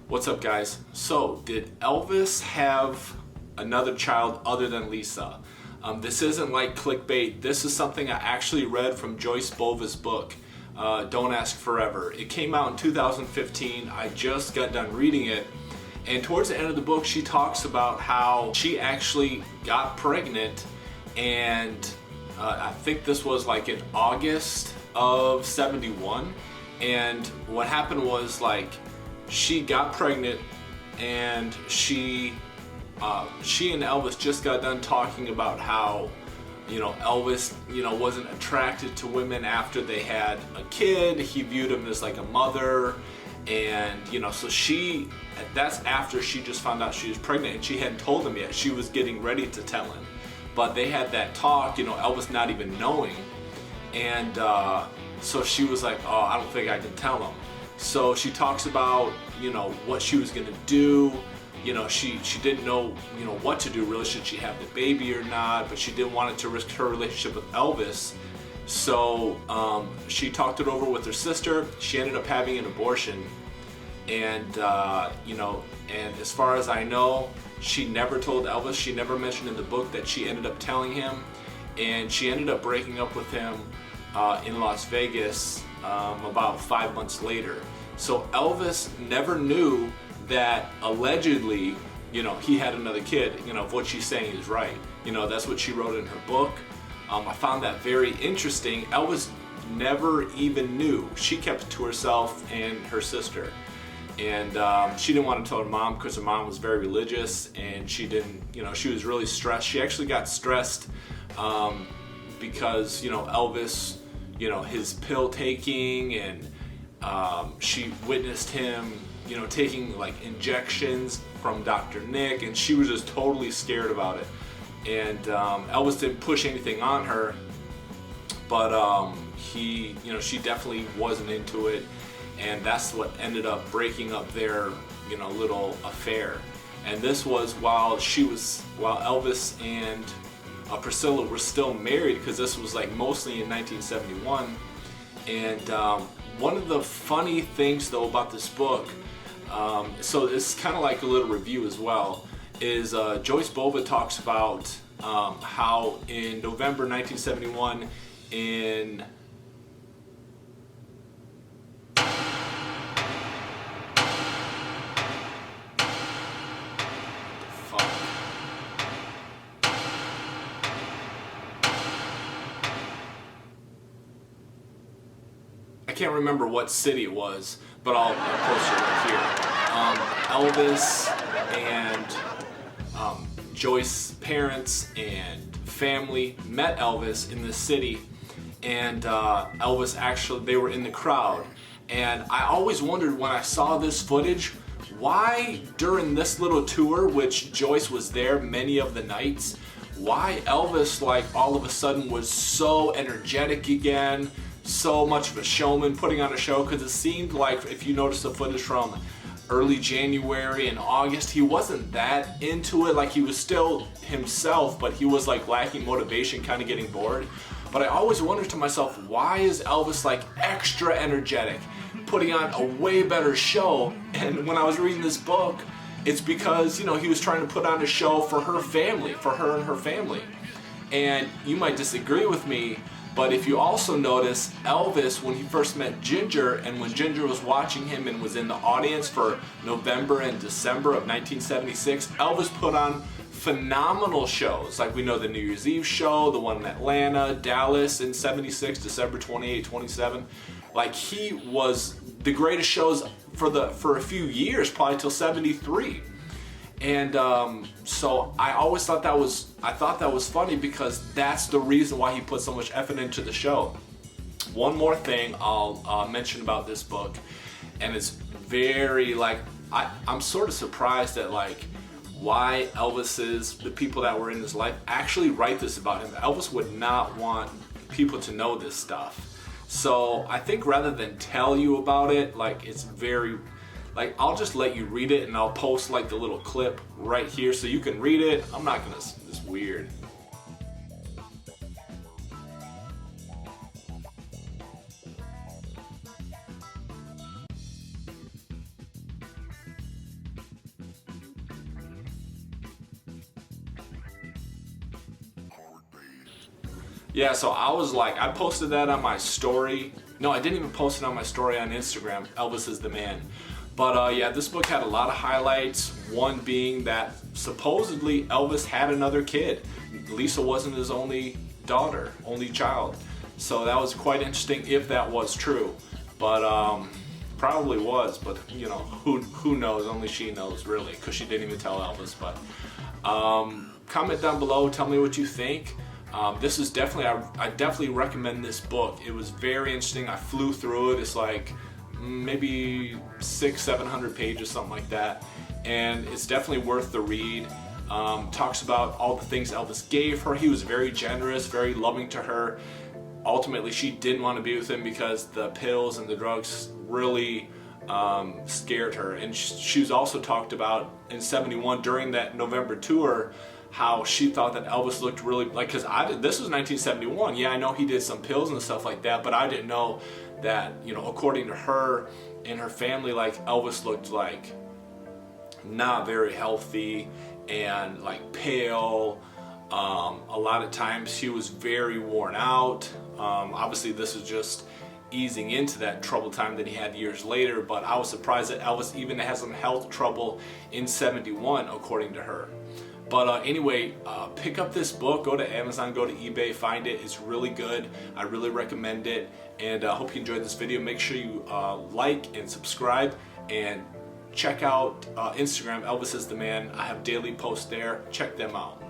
What's up, guys? So, did Elvis have another child other than Lisa? This isn't like clickbait. This is something I actually read from Joyce Bova's book, Don't Ask Forever. It came out in 2015. I just got done reading it. And towards the end of the book, she talks about how she actually got pregnant, and I think this was like in August of '71. And what happened was, like, she got pregnant, and she and Elvis just got done talking about how, Elvis, wasn't attracted to women after they had a kid. He viewed him as like a mother, and so that's after she just found out she was pregnant, and she hadn't told him yet. She was getting ready to tell him, but they had that talk, Elvis not even knowing, and so she was like, oh, I don't think I can tell him. So she talks about, what she was gonna do. She didn't know, what to do really. Should she have the baby or not? But she didn't want it to risk her relationship with Elvis. So she talked it over with her sister. She ended up having an abortion. And, and as far as I know, she never told Elvis. She never mentioned in the book that she ended up telling him. And she ended up breaking up with him in Las Vegas about 5 months later. So Elvis never knew that allegedly, he had another kid. If what she's saying is right, that's what she wrote in her book. I found that very interesting. Elvis never even knew. She kept it to herself and her sister, and she didn't want to tell her mom because her mom was very religious, and she didn't. She was really stressed. She actually got stressed because Elvis, his pill taking, and she witnessed him, taking like injections from Dr. Nick, and she was just totally scared about it. And Elvis didn't push anything on her, but she definitely wasn't into it, and that's what ended up breaking up their, little affair. And this was while Elvis and Priscilla were still married, because this was like mostly in 1971. And one of the funny things though about this book, so it's kind of like a little review as well, is Joyce Bova talks about how in November 1971 in I can't remember what city it was, but I'll post it right here. Elvis and Joyce's parents and family met Elvis in this city, and Elvis actually, they were in the crowd. And I always wondered when I saw this footage, why during this little tour, which Joyce was there many of the nights, why Elvis like all of a sudden was so energetic again, so much of a showman, putting on a show. Because it seemed like, if you notice the footage from early January and August, he wasn't that into it. Like, he was still himself, but he was like lacking motivation, kind of getting bored. But I always wondered to myself, why is Elvis like extra energetic, putting on a way better show? And when I was reading this book, it's because, he was trying to put on a show for her family, for her and her family. And you might disagree with me, but if you also notice, Elvis, when he first met Ginger, and when Ginger was watching him and was in the audience for November and December of 1976, Elvis put on phenomenal shows. Like, we know the New Year's Eve show, the one in Atlanta, Dallas in '76, December 28, 27. Like, he was the greatest shows for a few years, probably till '73. And so I always thought that was funny, because that's the reason why he put so much effort into the show. One more thing I'll mention about this book, and it's very like, I'm sort of surprised at like why the people that were in his life actually write this about him. Elvis would not want people to know this stuff. So I think rather than tell you about it, like, it's very, like, I'll just let you read it, and I'll post like the little clip right here so you can read it. I'm not gonna, it's weird. Yeah, so I was like, I posted that on my story. No, I didn't even post it on my story on Instagram, Elvis is the Man. But yeah, this book had a lot of highlights. One being that supposedly Elvis had another kid. Lisa wasn't his only daughter, only child. So that was quite interesting if that was true. But probably was, but you know, who knows? Only she knows really, because she didn't even tell Elvis. But comment down below, tell me what you think. This is definitely, I definitely recommend this book. It was very interesting. I flew through it. It's like maybe 600-700 pages, something like that, and it's definitely worth the read. Talks about all the things Elvis gave her. He was very generous, very loving to her. Ultimately, she didn't want to be with him because the pills and the drugs really scared her. And she was also talked about in '71 during that November tour, how she thought that Elvis looked really like, because this was 1971. Yeah, I know he did some pills and stuff like that, but I didn't know that, you know, according to her and her family, like Elvis looked like not very healthy and like pale. A lot of times he was very worn out. Obviously this is just easing into that troubled time that he had years later, but I was surprised that Elvis even had some health trouble in '71 according to her. But anyway, pick up this book, go to Amazon, go to eBay, find it. It's really good. I really recommend it. And I hope you enjoyed this video. Make sure you like and subscribe, and check out Instagram, Elvis is the Man. I have daily posts there. Check them out.